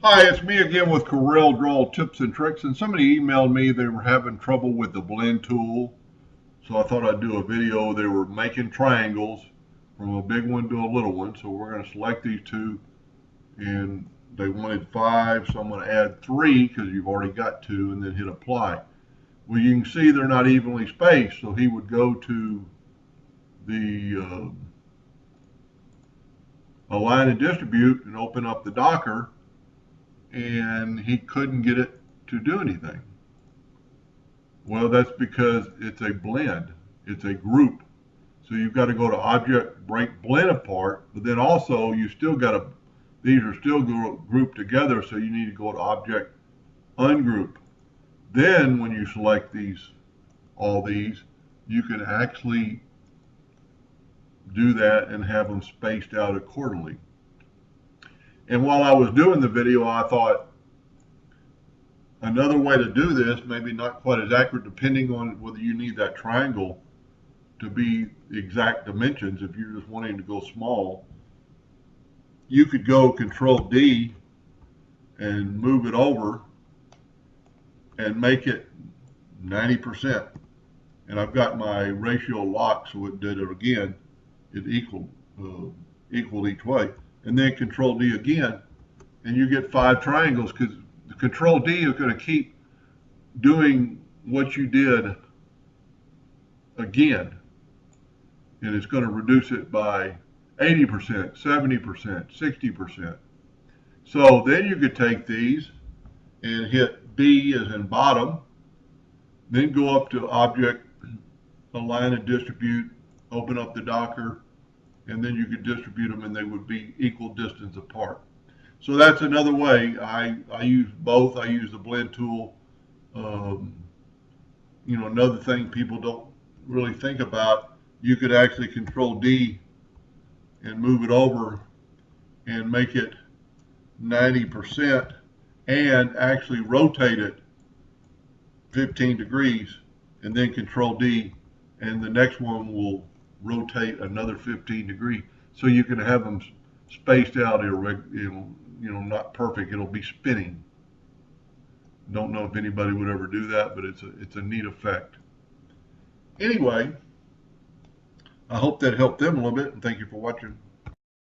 Hi, it's me again with Corel Draw Tips and Tricks, and somebody emailed me they were having trouble with the blend tool, so I thought I'd do a video. They were making triangles from a big one to a little one, so we're going to select these two, and they wanted 5, so I'm going to add 3 because you've already got 2, and then hit apply. Well, you can see they're not evenly spaced, so he would go to the align and distribute and open up the Docker, and he couldn't get it to do anything. Well, that's because it's a blend. It's a group. So you've got to go to object, break blend apart, but then also you still got to, these are still grouped together, so you need to go to object, ungroup. Then when you select these, all these, you can actually do that and have them spaced out accordingly. And while I was doing the video, I thought another way to do this, maybe not quite as accurate depending on whether you need that triangle to be exact dimensions. If you're just wanting to go small, you could go Control D and move it over and make it 90%. And I've got my ratio locked, so it did it again. It equal each way. And then Control D again, and you get 5 triangles, because the Control D is going to keep doing what you did again, and it's going to reduce it by 80%, 70%, 60%. So then you could take these and hit B as in bottom, then go up to Object, Align and Distribute, open up the Docker, and then you could distribute them and they would be equal distance apart. So that's another way. I use both. I use the blend tool. Another thing people don't really think about, you could actually Control D and move it over and make it 90% and actually rotate it 15 degrees, and then Control D, and the next one will rotate another 15 degrees, so you can have them spaced out not perfect. It'll be spinning. Don't know if anybody would ever do that, but it's a neat effect. Anyway, I hope that helped them a little bit, and thank you for watching.